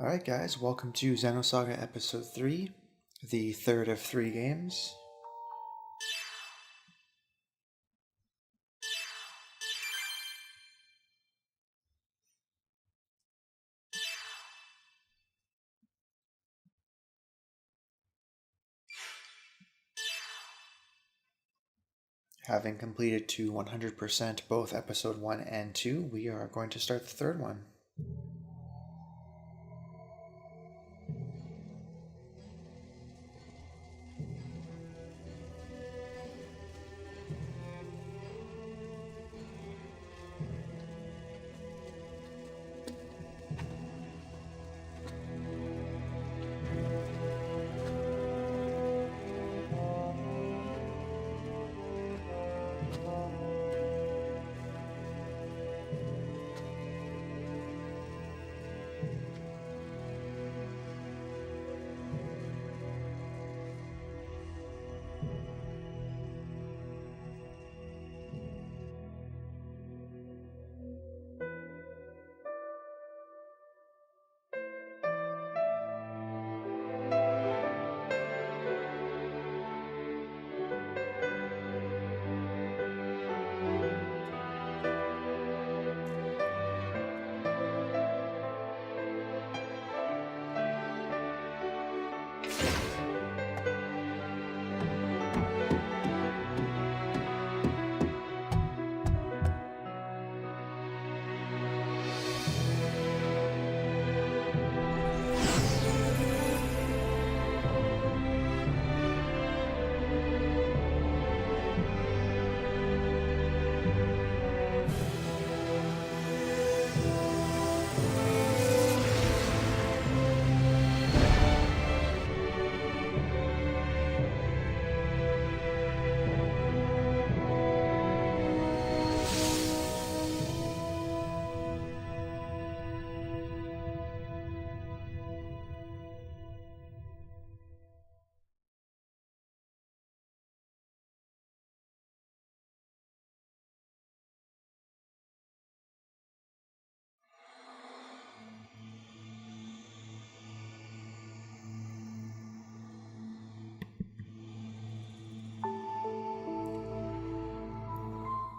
Alright guys, welcome to Xenosaga Episode 3, the third of 3 games. Having completed to 100% both Episode 1 and 2, we are going to start the third one.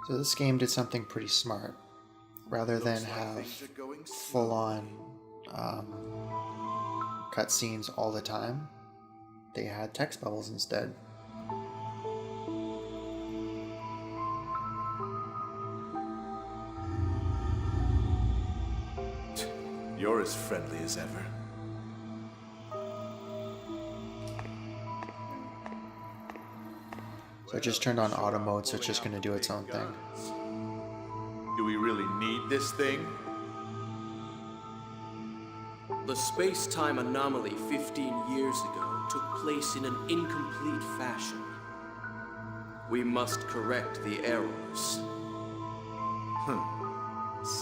So this game did something pretty smart. Rather than have full-on cutscenes all the time, they had text bubbles instead. You're as friendly as ever. So I just turned on auto mode, so it's just going to do its own thing. Do we really need this thing? The space-time anomaly 15 years ago took place in an incomplete fashion. We must correct the errors.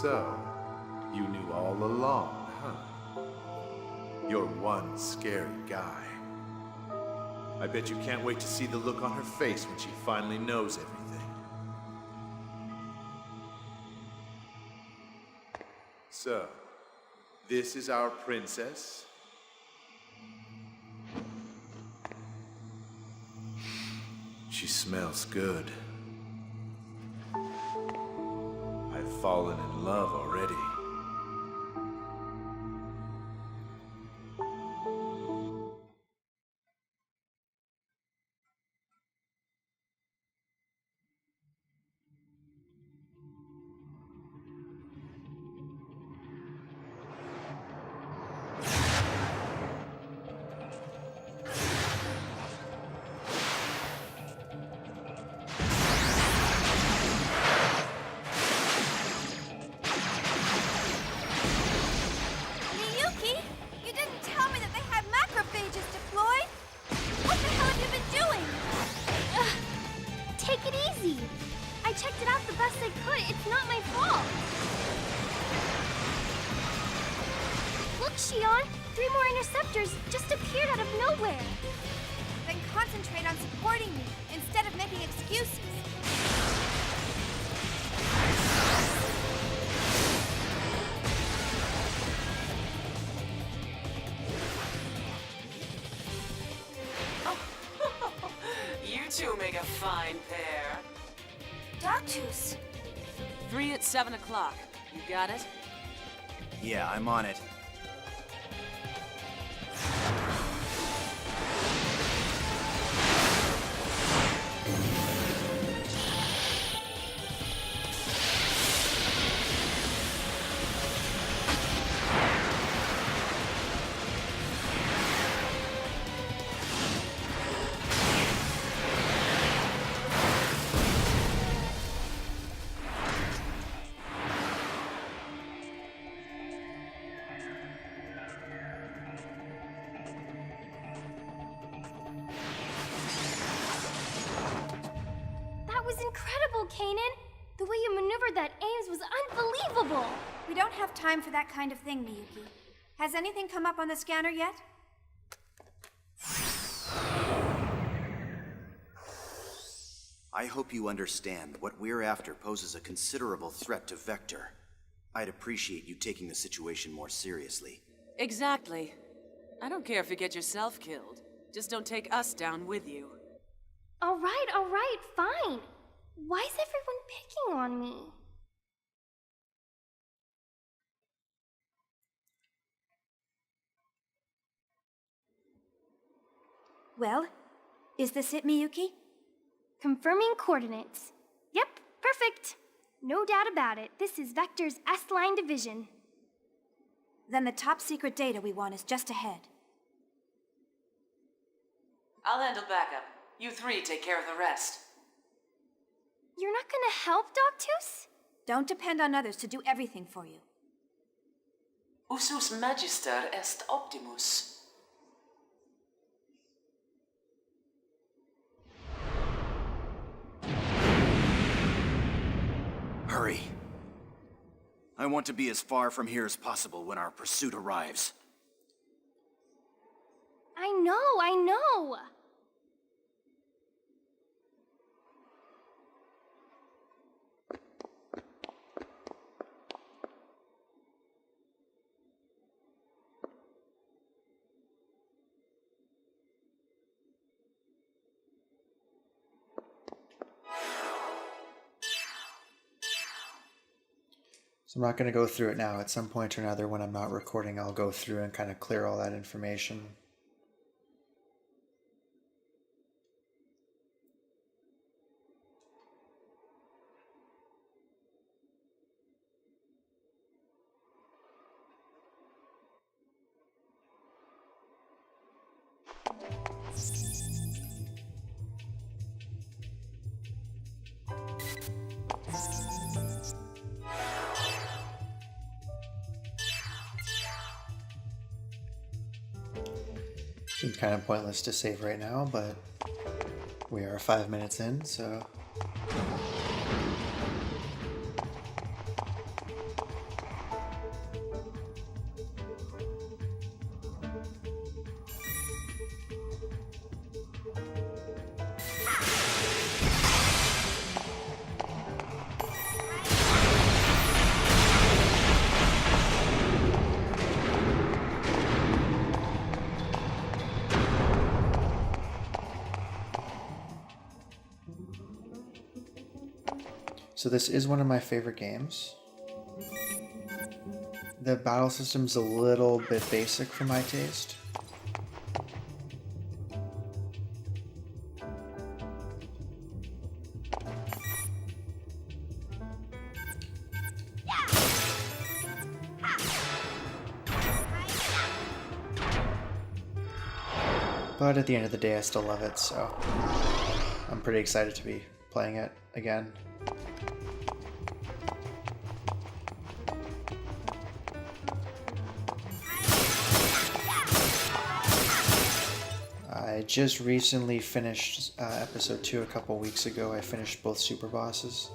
So, you knew all along, huh? You're one scary guy. I bet you can't wait to see the look on her face when she finally knows everything. So, this is our princess? She smells good. I've fallen in love already. Shion, 3 more interceptors just appeared out of nowhere. Then concentrate on supporting me instead of making excuses. fine pair. Doctus. 3 at 7 o'clock. You got it? Yeah, I'm on it. That was incredible, Kanan! The way you maneuvered that Ames was unbelievable! We don't have time for that kind of thing, Miyuki. Has anything come up on the scanner yet? I hope you understand what we're after poses a considerable threat to Vector. I'd appreciate you taking the situation more seriously. Exactly. I don't care if you get yourself killed. Just don't take us down with you. Alright, fine. Why is everyone picking on me? Well, is this it, Miyuki? Confirming coordinates. Yep, perfect. No doubt about it. This is Vector's S-Line division. Then the top secret data we want is just ahead. I'll handle backup. You 3 take care of the rest. You're not gonna help, Doctus? Don't depend on others to do everything for you. Usus magister est optimus. Hurry. I want to be as far from here as possible when our pursuit arrives. I know. So I'm not going to go through it now. At some point or another, when I'm not recording, I'll go through and kind of clear all that information. Seems kind of pointless to save right now, but we are 5 minutes in, so... So this is one of my favorite games. The battle system's a little bit basic for my taste. But at the end of the day, I still love it, so I'm pretty excited to be playing it again. I just recently finished episode 2 a couple weeks ago. I finished both super bosses.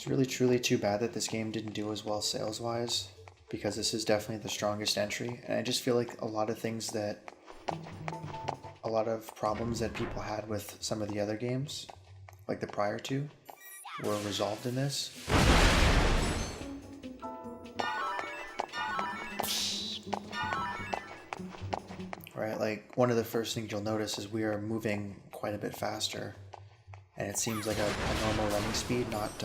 It's really truly too bad that this game didn't do as well sales-wise, because this is definitely the strongest entry, and I just feel like a lot of problems that people had with some of the other games, like the prior two, were resolved in this. Right, like one of the first things you'll notice is we are moving quite a bit faster, and it seems like a normal running speed, not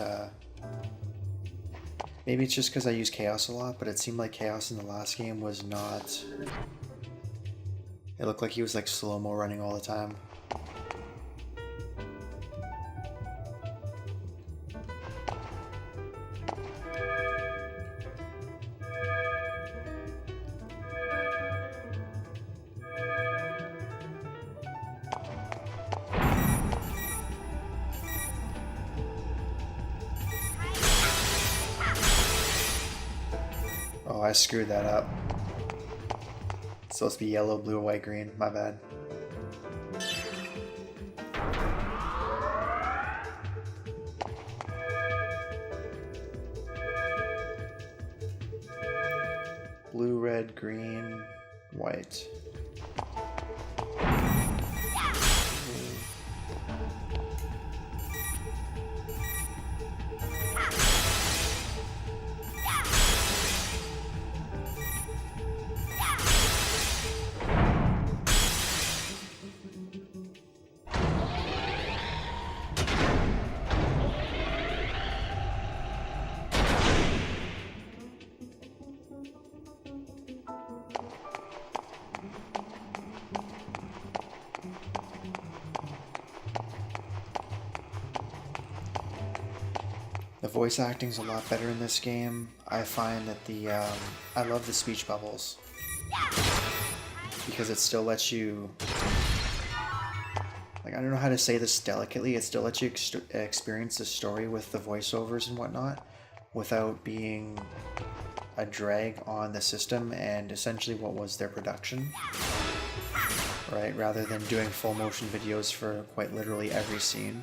maybe it's just because I use KOS a lot, but it seemed like KOS in the last game was not, it looked like he was like slow-mo running all the time. Oh, I screwed that up. It's supposed to be yellow, blue, white, green. My bad. Blue, red, green, white. The voice acting's a lot better in this game. I find that I love the speech bubbles, because it still lets you, like, I don't know how to say this delicately, it still lets you experience the story with the voiceovers and whatnot without being a drag on the system and essentially what was their production, right? Rather than doing full motion videos for quite literally every scene.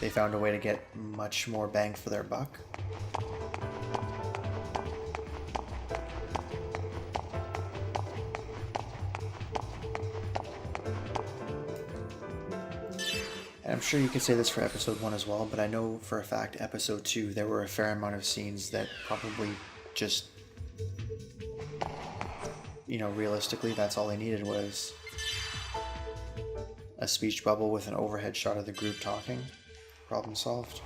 They found a way to get much more bang for their buck. And I'm sure you could say this for episode 1 as well, but I know for a fact episode 2 there were a fair amount of scenes that probably just, you know, realistically that's all they needed was a speech bubble with an overhead shot of the group talking. Problem solved.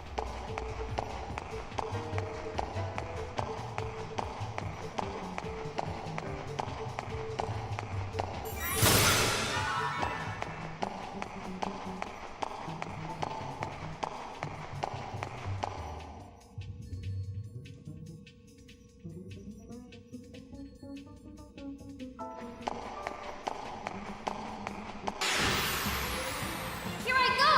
Here I go!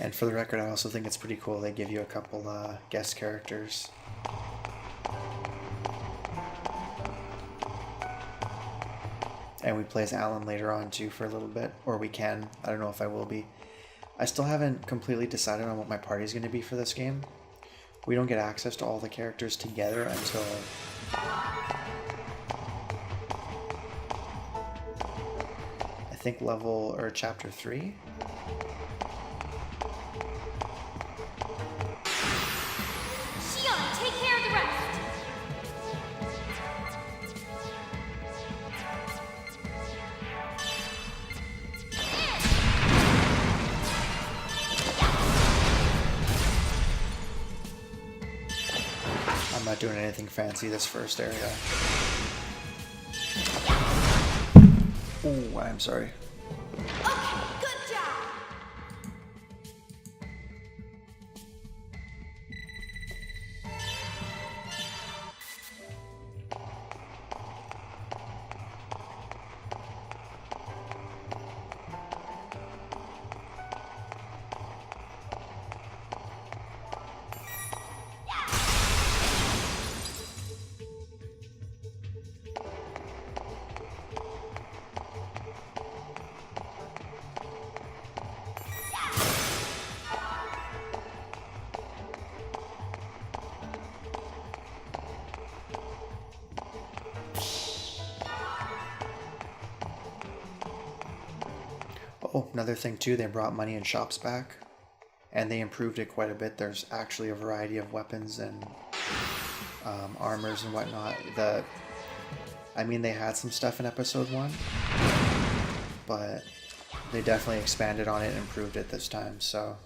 And for the record, I also think it's pretty cool they give you a couple guest characters. And we play as Alan later on too for a little bit, or we can. I don't know if I will be. I still haven't completely decided on what my party's going to be for this game. We don't get access to all the characters together until I think level or chapter 3. Take care of the rest. I'm not doing anything fancy this first area. Ooh, I'm sorry. Oh, another thing too, they brought money in shops back, and they improved it quite a bit. There's actually a variety of weapons and armors and whatnot. I mean, they had some stuff in episode 1, but they definitely expanded on it and improved it this time, so...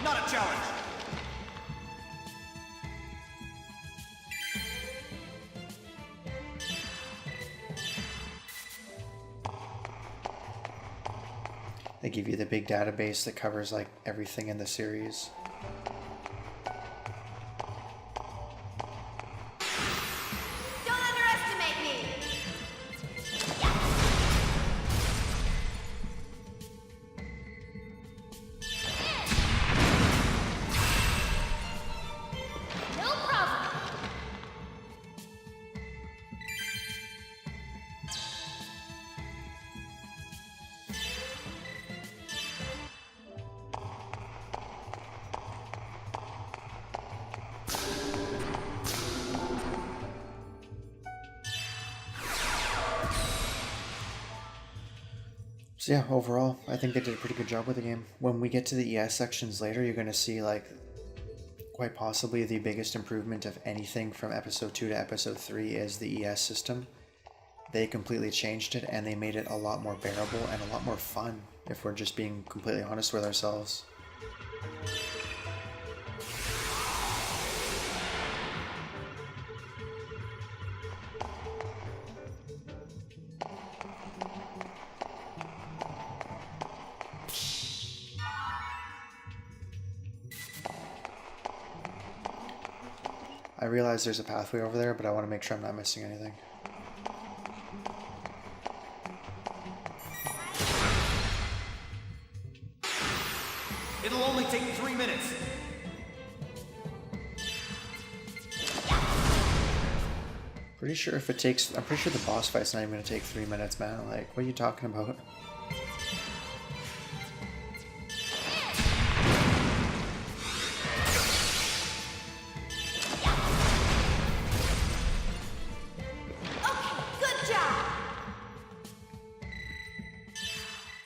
Not a challenge! They give you the big database that covers like everything in the series. Don't underestimate me! No problem. So yeah, overall, I think they did a pretty good job with the game. When we get to the ES sections later, you're going to see like quite possibly the biggest improvement of anything from episode 2 to episode 3 is the ES system. They completely changed it and they made it a lot more bearable and a lot more fun, if we're just being completely honest with ourselves. I realize there's a pathway over there, but I want to make sure I'm not missing anything. It'll only take 3 minutes. Pretty sure if it takes... I'm pretty sure the boss fight's not even going to take 3 minutes, man. Like, what are you talking about?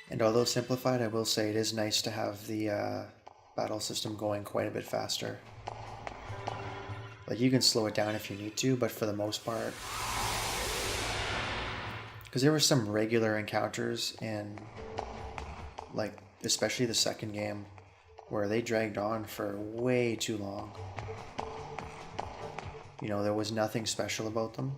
And although simplified, I will say it is nice to have the battle system going quite a bit faster. Like, you can slow it down if you need to, but for the most part... Because there were some regular encounters in, like, especially the second game, where they dragged on for way too long. You know, there was nothing special about them.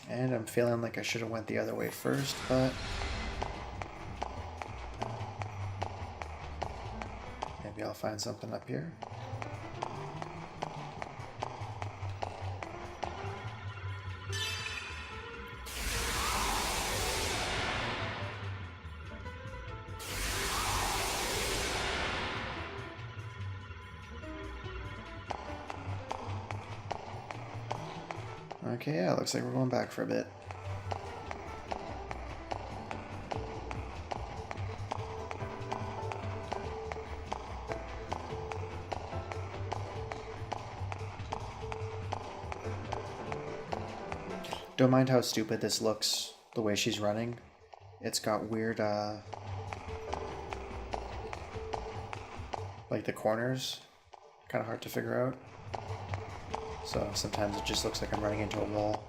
And I'm feeling like I should have went the other way first, but... maybe I'll find something up here. Okay, yeah, looks like we're going back for a bit. Don't mind how stupid this looks, the way she's running. It's got weird, like the corners, kind of hard to figure out. So sometimes it just looks like I'm running into a wall.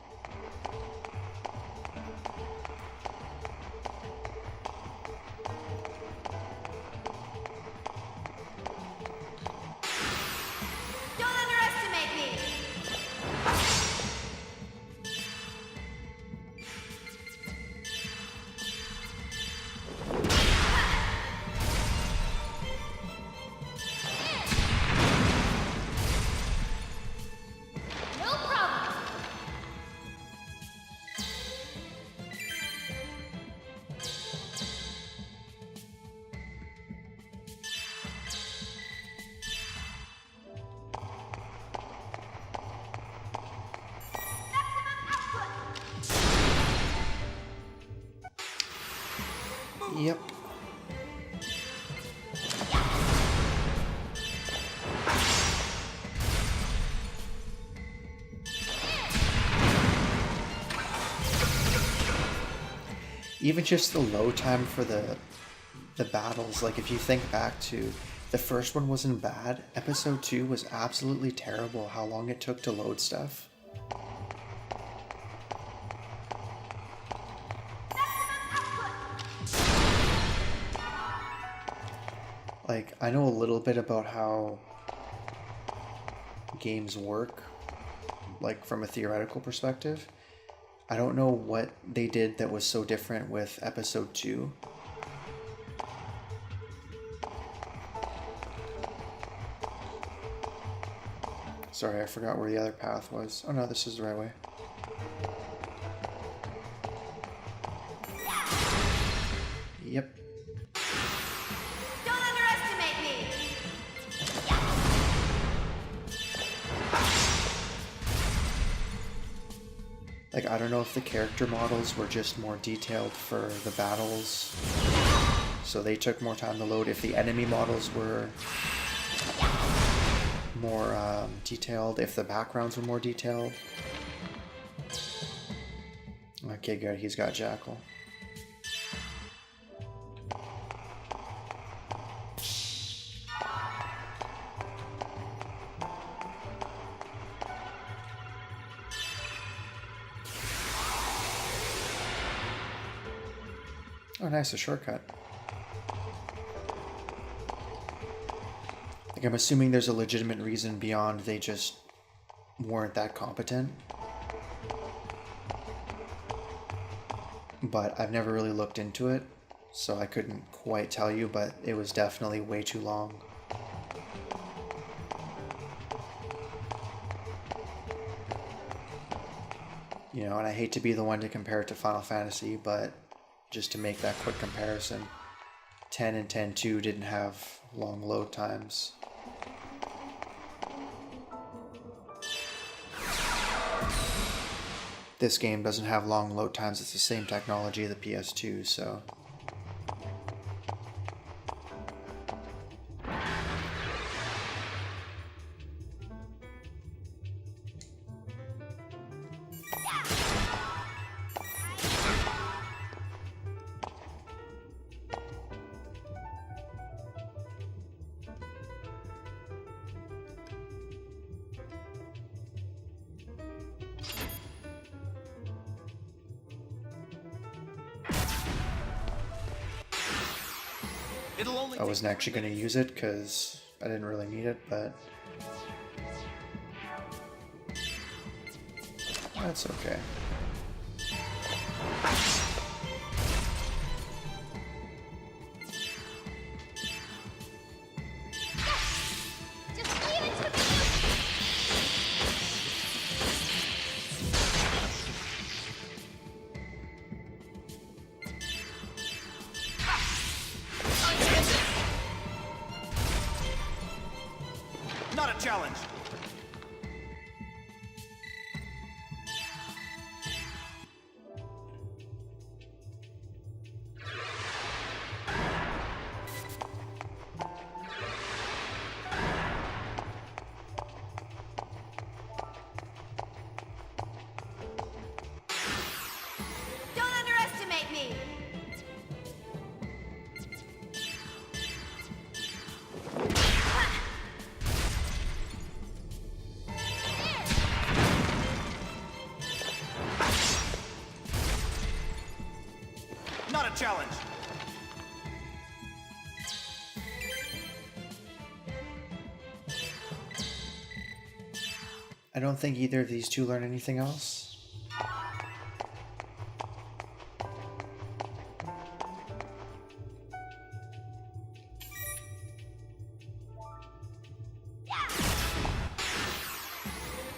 Don't underestimate me! Yep. Even just the load time for the battles, like if you think back to the first one wasn't bad, episode 2 was absolutely terrible how long it took to load stuff. Like, I know a little bit about how games work, like from a theoretical perspective. I don't know what they did that was so different with episode 2. Sorry, I forgot where the other path was. Oh no, this is the right way. Yep. Don't underestimate me! Like, I don't know if the character models were just more detailed for the battles, so they took more time to load. If the enemy models were more detailed, if the backgrounds were more detailed. Okay, good, he's got Jackal. Oh, nice, a shortcut. Like, I'm assuming there's a legitimate reason beyond they just weren't that competent. But I've never really looked into it, so I couldn't quite tell you, but it was definitely way too long. You know, and I hate to be the one to compare it to Final Fantasy, but just to make that quick comparison, 10 and 10-2 didn't have long load times. This game doesn't have long load times, it's the same technology of the PS2, so... I wasn't actually going to use it because I didn't really need it, but that's okay. Not a challenge. Don't underestimate me! Not a challenge. I don't think either of these two learn anything else.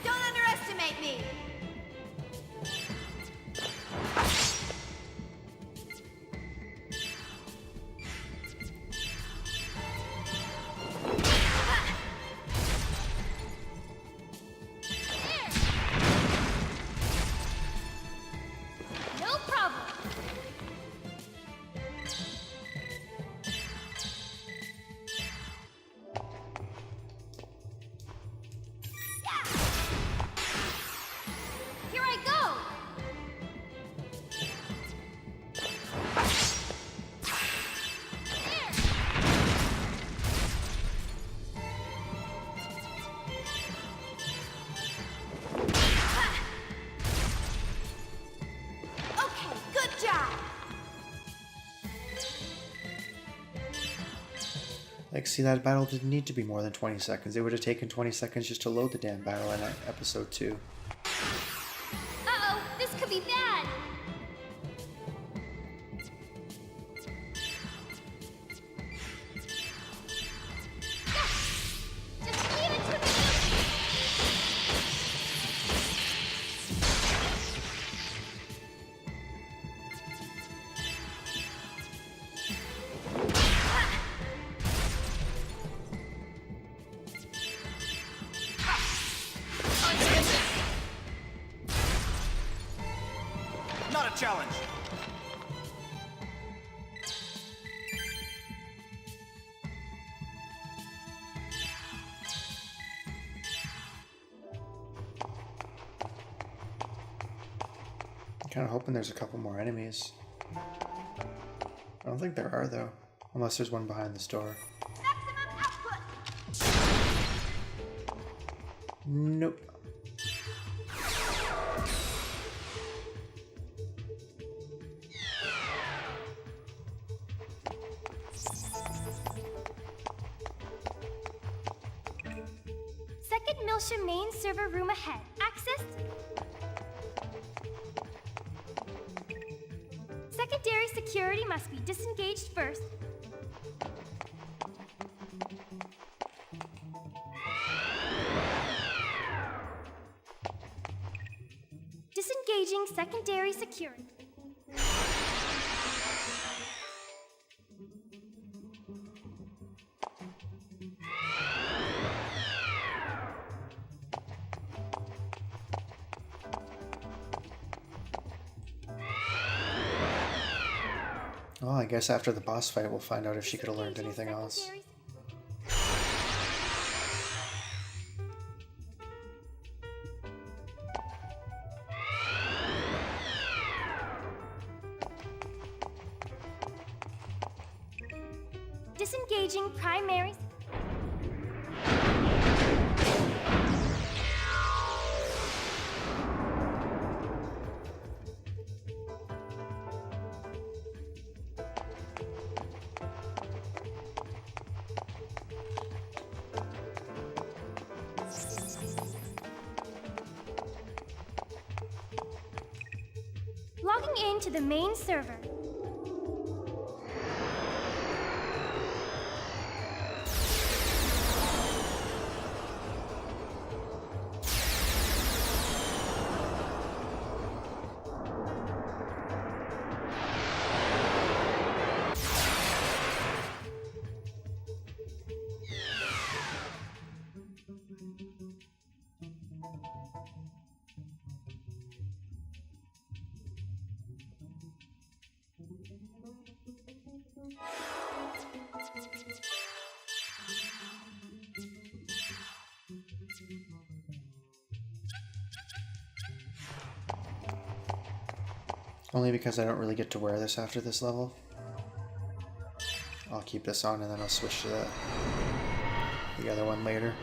Don't underestimate me! Like, see, that battle didn't need to be more than 20 seconds. It would have taken 20 seconds just to load the damn battle in episode 2. Uh-oh, this could be bad! Yes! Just leave it to me! Not a challenge. I'm kind of hoping there's a couple more enemies. I don't think there are, though. Unless there's one behind this door. Nope. Second Milsha main server room ahead. Access. Secondary security must be disengaged first. Disengaging secondary security. Well, I guess after the boss fight, we'll find out if she could have learned anything else. Disengaging primary. Logging in to the main server. Only because I don't really get to wear this after this level. I'll keep this on and then I'll switch to the other one later.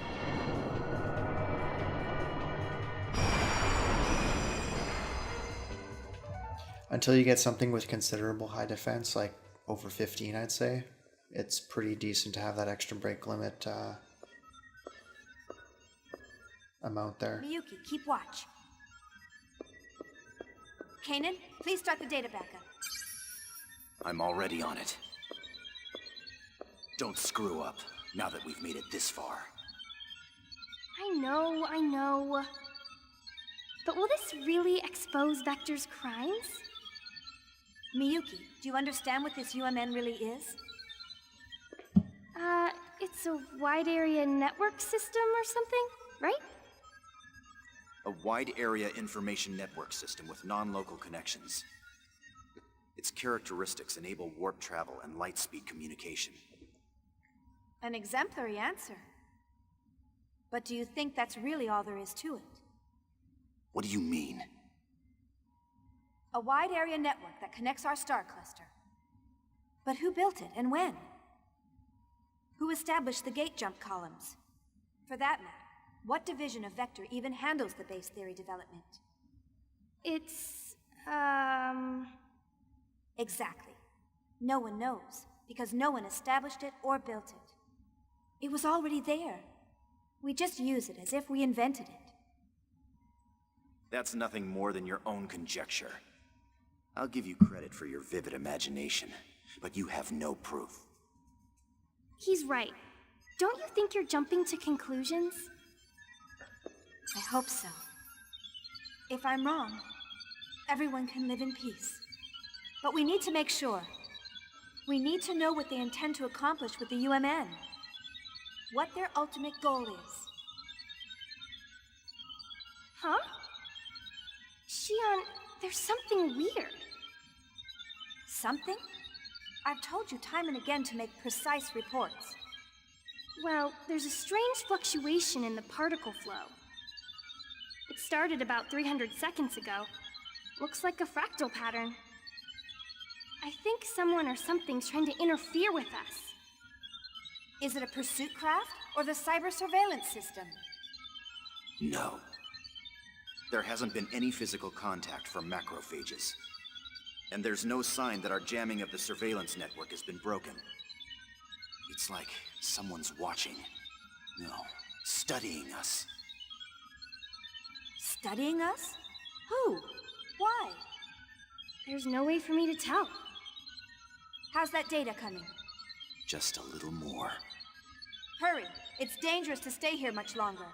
Until you get something with considerable high defense, like over 15 I'd say, it's pretty decent to have that extra break limit amount there. Miyuki, keep watch. Kanan, please start the data backup. I'm already on it. Don't screw up, now that we've made it this far. I know. But will this really expose Vector's crimes? Miyuki, do you understand what this UMN really is? It's a wide area network system or something, right? A wide area information network system with non-local connections. Its characteristics enable warp travel and light speed communication. An exemplary answer. But do you think that's really all there is to it? What do you mean? A wide area network that connects our star cluster. But who built it and when? Who established the gate jump columns? For that matter, what division of Vector even handles the base theory development? It's, Exactly. No one knows, because no one established it or built it. It was already there. We just use it as if we invented it. That's nothing more than your own conjecture. I'll give you credit for your vivid imagination, but you have no proof. He's right. Don't you think you're jumping to conclusions? I hope so. If I'm wrong, everyone can live in peace. But we need to make sure. We need to know what they intend to accomplish with the UMN. What their ultimate goal is. Huh? Xion, there's something weird. Something? I've told you time and again to make precise reports. Well, there's a strange fluctuation in the particle flow. It started about 300 seconds ago. Looks like a fractal pattern. I think someone or something's trying to interfere with us. Is it a pursuit craft or the cyber surveillance system? No. There hasn't been any physical contact from macrophages. And there's no sign that our jamming of the surveillance network has been broken. It's like someone's watching. No, studying us. Studying us? Who? Why? There's no way for me to tell. How's that data coming? Just a little more. Hurry! It's dangerous to stay here much longer.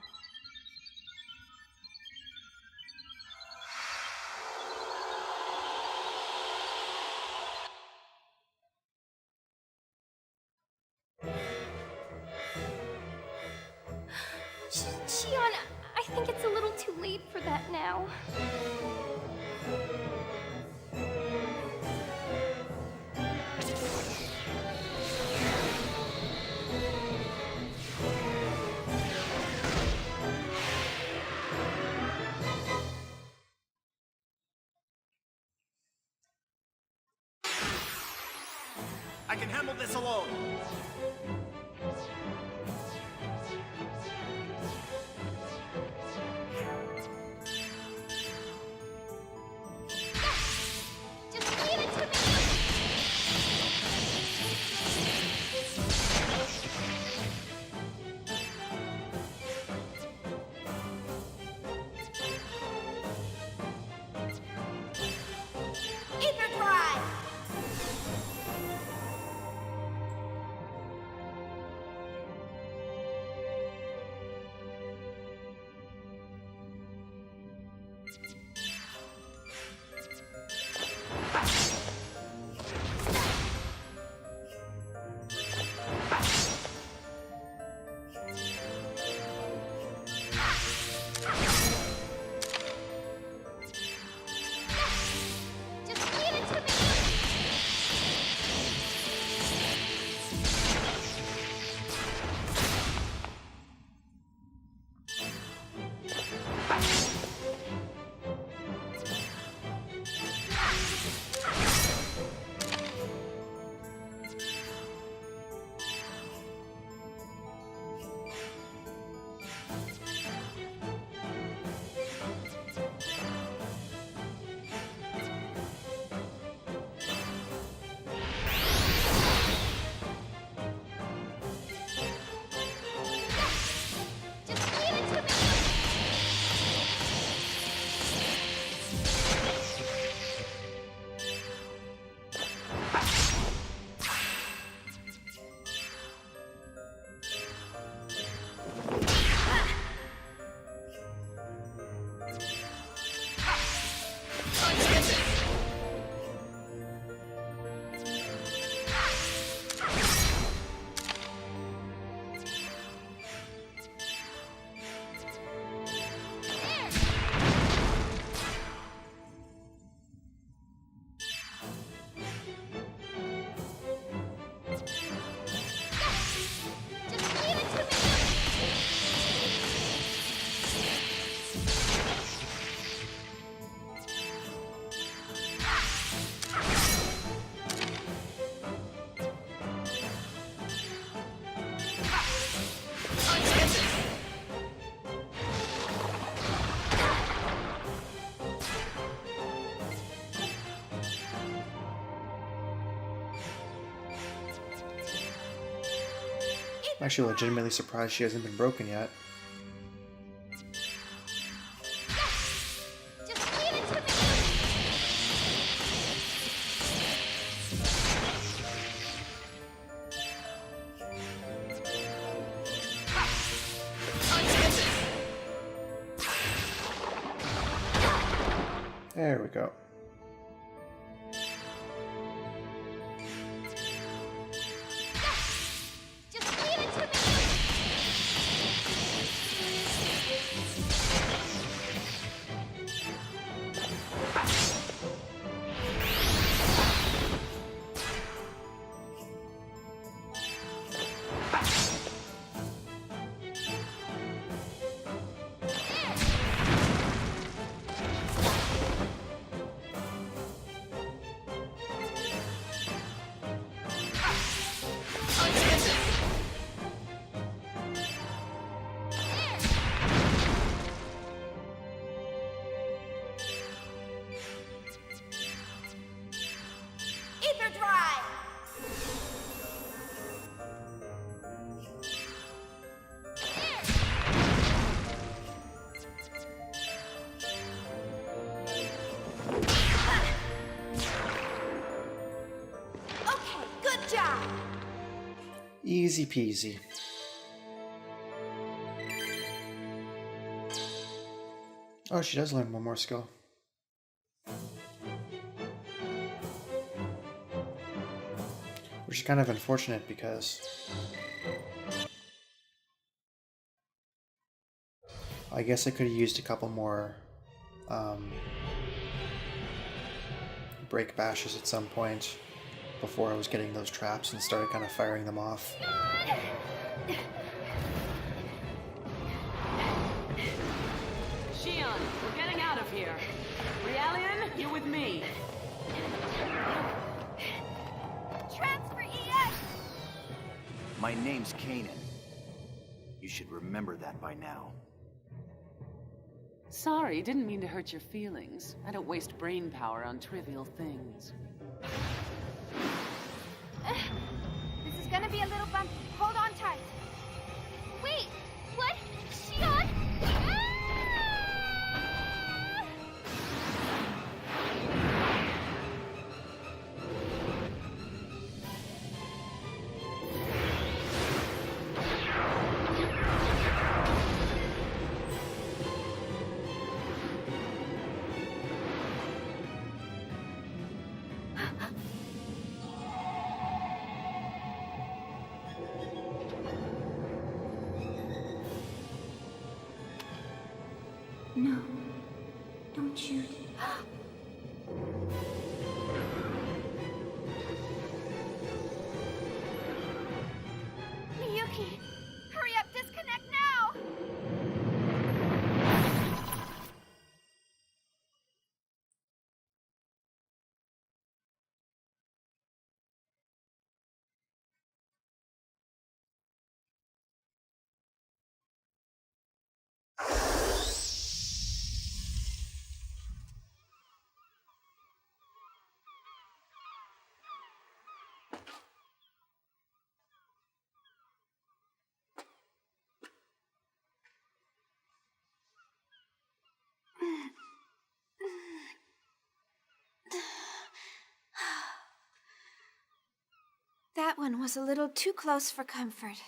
Xion, I think it's a little too late for that now. I can handle this alone. Just leave it to me! Ether Drive! I'm actually legitimately surprised she hasn't been broken yet. Just leave it to me! There we go. Just leave it to me! Ether drive! Okay, good job! Easy peasy. Oh, she does learn one more skill. Which is kind of unfortunate because I guess I could have used a couple more break bashes at some point before I was getting those traps and started kind of firing them off. Shion, we're getting out of here. Realian, you with me. Transfer EX! My name's Kanan. You should remember that by now. Sorry, didn't mean to hurt your feelings. I don't waste brain power on trivial things. This is gonna be a little bumpy. Hold on tight. Wait! What? Shion? Ah! No, don't shoot. Miyuki! Hurry up, disconnect now! That one was a little too close for comfort.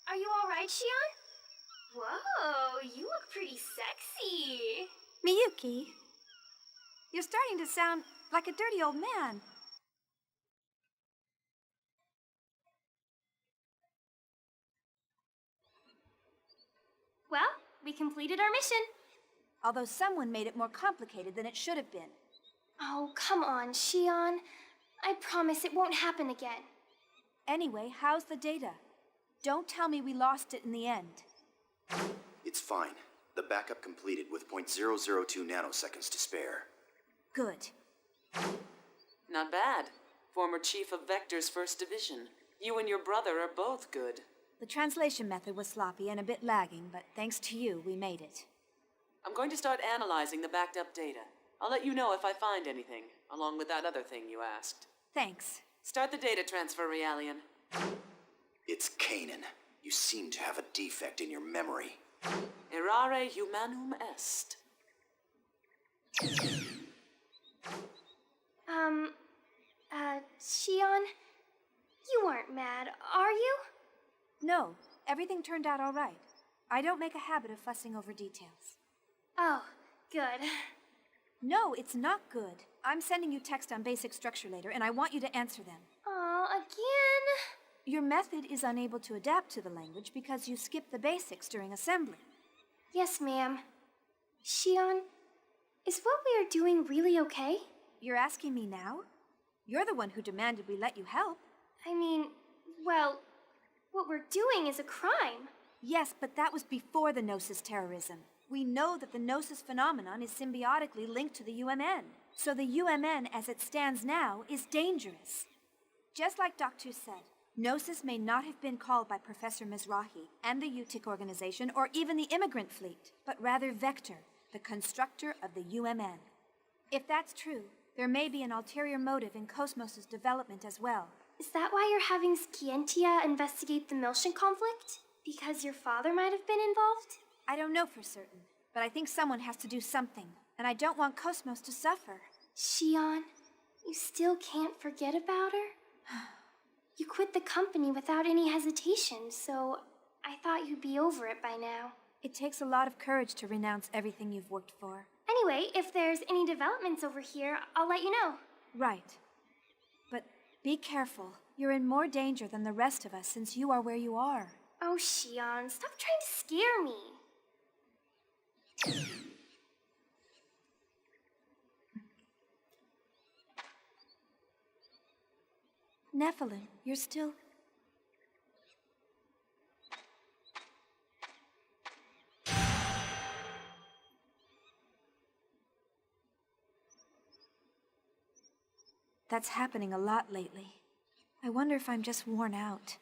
Are you alright, Shion? Whoa, you look pretty sexy. Miyuki, you're starting to sound like a dirty old man. Well, we completed our mission. Although someone made it more complicated than it should have been. Oh, come on, Shion. I promise it won't happen again. Anyway, how's the data? Don't tell me we lost it in the end. It's fine. The backup completed with .002 nanoseconds to spare. Good. Not bad. Former chief of Vector's first division. You and your brother are both good. The translation method was sloppy and a bit lagging, but thanks to you, we made it. I'm going to start analyzing the backed up data. I'll let you know if I find anything, along with that other thing you asked. Thanks. Start the data transfer, Realian. It's Kanan. You seem to have a defect in your memory. Errare humanum est. Shion, you weren't mad, are you? No, everything turned out all right. I don't make a habit of fussing over details. Oh, good. No, it's not good. I'm sending you text on basic structure later, and I want you to answer them. Aw, again? Your method is unable to adapt to the language because you skipped the basics during assembly. Yes, ma'am. Shion, is what we are doing really okay? You're asking me now? You're the one who demanded we let you help. I mean, well, what we're doing is a crime. Yes, but that was before the Gnosis terrorism. We know that the Gnosis phenomenon is symbiotically linked to the UMN. So the UMN, as it stands now, is dangerous. Just like Dr. said, Gnosis may not have been called by Professor Mizrahi and the UTIC organization or even the immigrant fleet, but rather Vector, the constructor of the UMN. If that's true, there may be an ulterior motive in KOS-MOS's development as well. Is that why you're having Scientia investigate the Miltian conflict? Because your father might have been involved? I don't know for certain, but I think someone has to do something, and I don't want KOS-MOS to suffer. Shion, you still can't forget about her? You quit the company without any hesitation, so I thought you'd be over it by now. It takes a lot of courage to renounce everything you've worked for. Anyway, if there's any developments over here, I'll let you know. Right. But be careful. You're in more danger than the rest of us since you are where you are. Oh, Shion, stop trying to scare me. Nephilim, you're still... That's happening a lot lately. I wonder if I'm just worn out.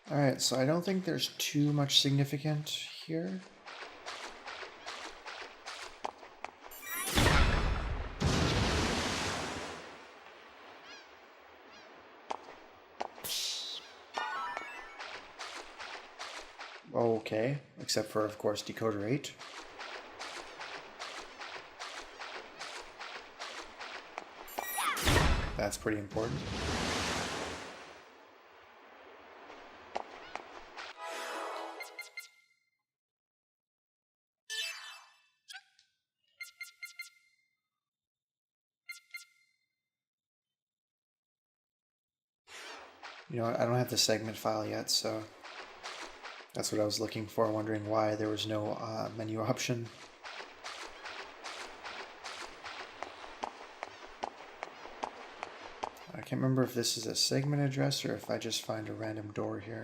Alright, so I don't think there's too much significant here. Okay, except for, of course, Decoder 8. That's pretty important. You know, I don't have the segment file yet, so that's what I was looking for, wondering why there was no menu option. I can't remember if this is a segment address or if I just find a random door here.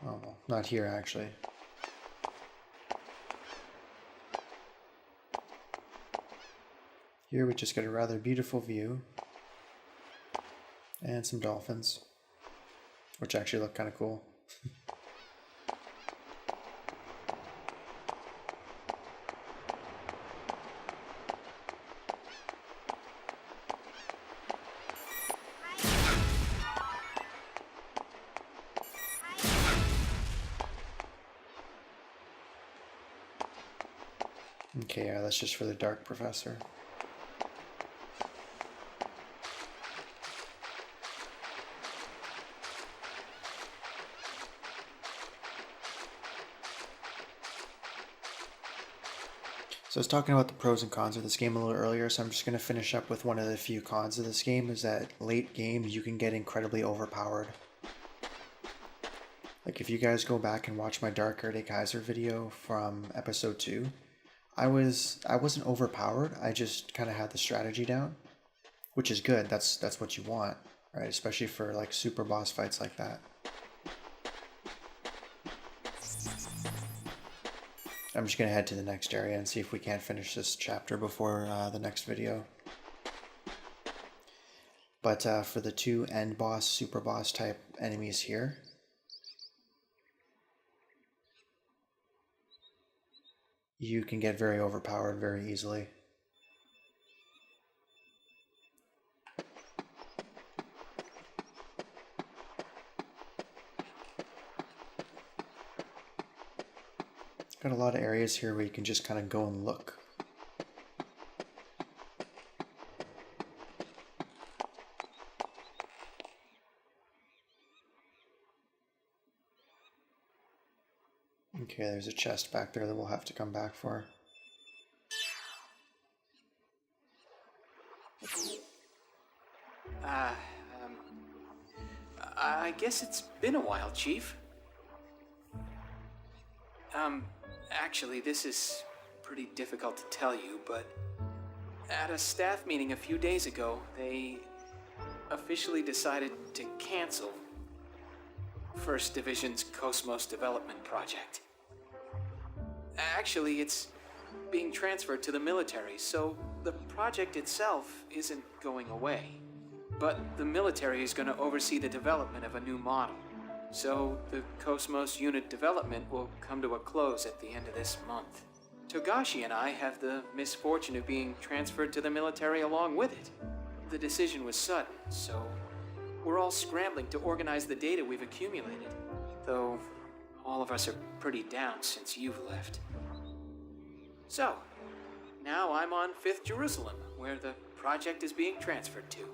Oh, well, not here actually. Here we just get a rather beautiful view. And some dolphins, which actually look kind of cool. Okay, yeah, that's just for the Dark Professor. So I was talking about the pros and cons of this game a little earlier, so I'm just going to finish up with one of the few cons of this game, is that late game you can get incredibly overpowered. Like if you guys go back and watch my Dark Erde Kaiser video from episode 2, I wasn't overpowered, I just kind of had the strategy down. which is good. That's what you want, right? Especially for like super boss fights like that. I'm just gonna head to the next area and see if we can't finish this chapter before the next video. But for the two end boss, super boss type enemies here, you can get very overpowered very easily. Got a lot of areas here where you can just kind of go and look. Okay, there's a chest back there that we'll have to come back for. I guess it's been a while, Chief. Actually, this is pretty difficult to tell you, but at a staff meeting a few days ago, they officially decided to cancel First Division's KOS-MOS development project. Actually, it's being transferred to the military, so the project itself isn't going away. But the military is going to oversee the development of a new model. So the KOS-MOS unit development will come to a close at the end of this month. Togashi and I have the misfortune of being transferred to the military along with it. The decision was sudden, so we're all scrambling to organize the data we've accumulated. Though all of us are pretty down since you've left. So, now I'm on 5th Jerusalem, where the project is being transferred to.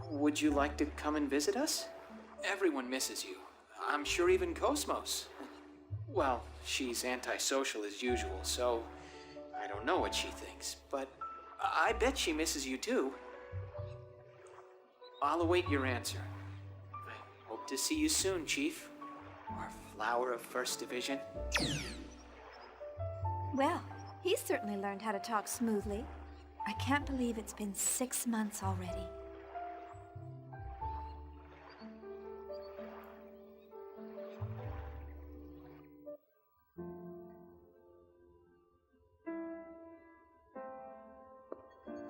Would you like to come and visit us? Everyone misses you. I'm sure even KOS-MOS. Well, she's antisocial as usual, so I don't know what she thinks, but I bet she misses you too. I'll await your answer. I hope to see you soon, Chief. Our flower of First Division. Well, he's certainly learned how to talk smoothly. I can't believe it's been 6 months already.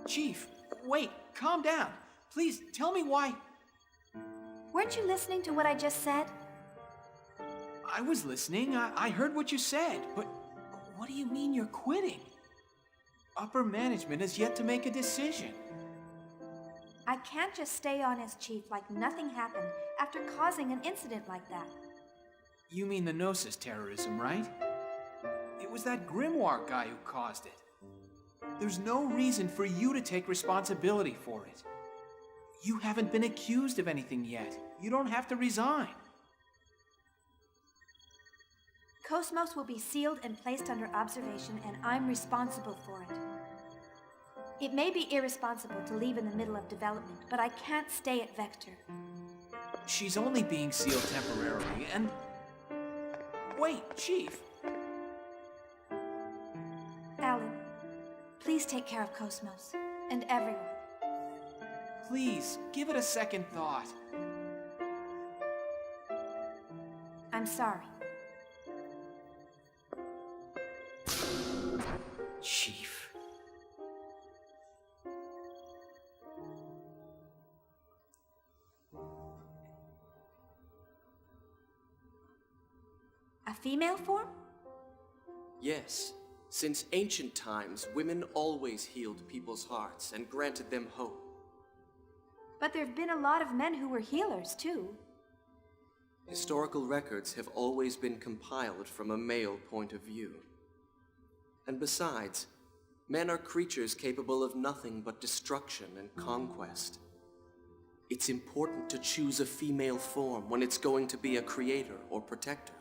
Chief, wait, calm down. Please, tell me why. Weren't you listening to what I just said? I was listening. I heard what you said, but what do you mean you're quitting? Upper management has yet to make a decision. I can't just stay on as chief like nothing happened after causing an incident like that. You mean the Gnosis terrorism, right? It was that Grimoire guy who caused it. There's no reason for you to take responsibility for it. You haven't been accused of anything yet. You don't have to resign. KOS-MOS will be sealed and placed under observation, and I'm responsible for it. It may be irresponsible to leave in the middle of development, but I can't stay at Vector. She's only being sealed temporarily, and... Wait, Chief. Alan, please take care of KOS-MOS, and everyone. Please, give it a second thought. I'm sorry. Chief. A female form? Yes. Since ancient times, women always healed people's hearts and granted them hope. But there have been a lot of men who were healers, too. Historical records have always been compiled from a male point of view. And besides, men are creatures capable of nothing but destruction and conquest. It's important to choose a female form when it's going to be a creator or protector.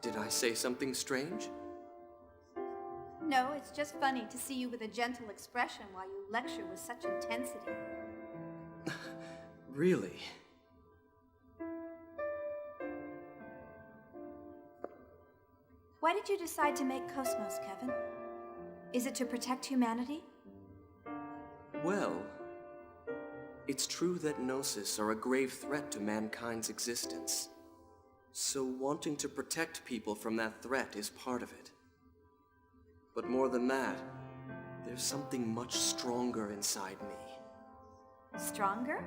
Did I say something strange? No, it's just funny to see you with a gentle expression while you lecture with such intensity. Really? Why did you decide to make KOS-MOS, Kevin? Is it to protect humanity? Well, it's true that Gnosis are a grave threat to mankind's existence. So wanting to protect people from that threat is part of it. But more than that, there's something much stronger inside me. Stronger?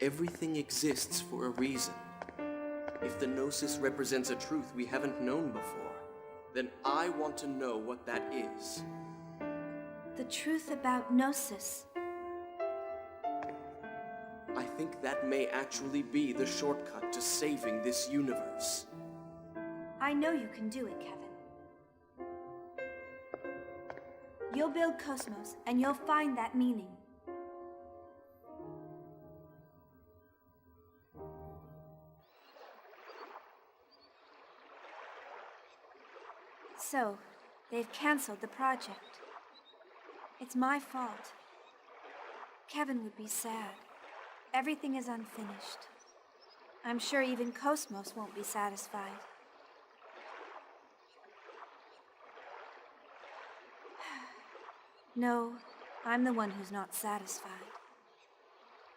Everything exists for a reason. If the Gnosis represents a truth we haven't known before, then I want to know what that is. The truth about Gnosis. I think that may actually be the shortcut to saving this universe. I know you can do it, Kevin. You'll build KOS-MOS, and you'll find that meaning. So, they've canceled the project. It's my fault. Kevin would be sad. Everything is unfinished. I'm sure even KOS-MOS won't be satisfied. No, I'm the one who's not satisfied.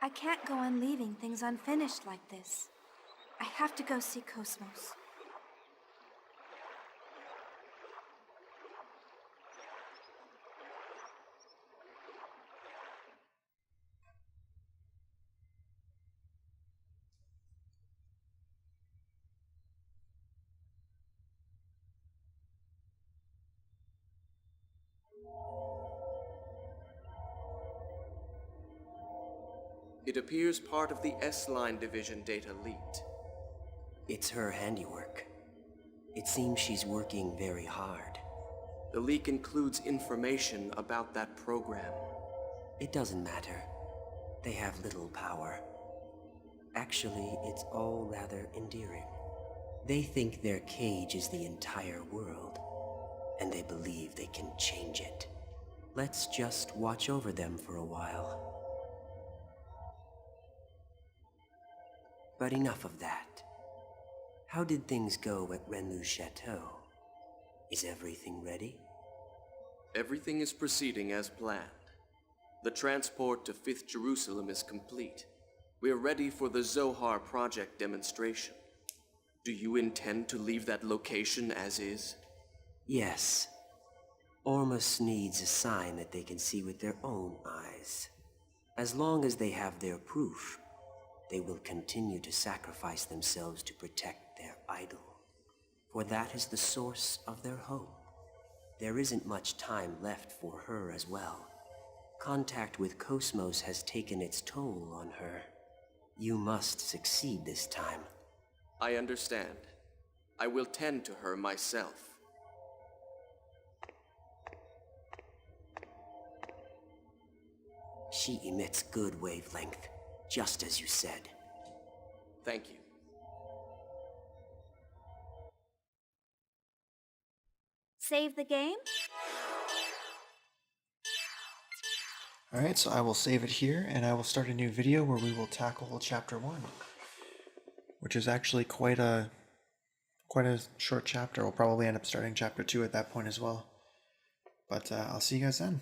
I can't go on leaving things unfinished like this. I have to go see KOS-MOS. It appears part of the S-Line division data leaked. It's her handiwork. It seems she's working very hard. The leak includes information about that program. It doesn't matter. They have little power. Actually, it's all rather endearing. They think their cage is the entire world, and they believe they can change it. Let's just watch over them for a while. But enough of that. How did things go at Renlu's chateau? Is everything ready? Everything is proceeding as planned. The transport to 5th Jerusalem is complete. We're ready for the Zohar project demonstration. Do you intend to leave that location as is? Yes. Ormus needs a sign that they can see with their own eyes. As long as they have their proof, they will continue to sacrifice themselves to protect their idol. For that is the source of their hope. There isn't much time left for her as well. Contact with KOS-MOS has taken its toll on her. You must succeed this time. I understand. I will tend to her myself. She emits good wavelength, just as you said. Thank you. Save the game? Alright, so I will save it here, and I will start a new video where we will tackle Chapter 1. Which is actually quite a short chapter. We'll probably end up starting Chapter 2 at that point as well. But I'll see you guys then.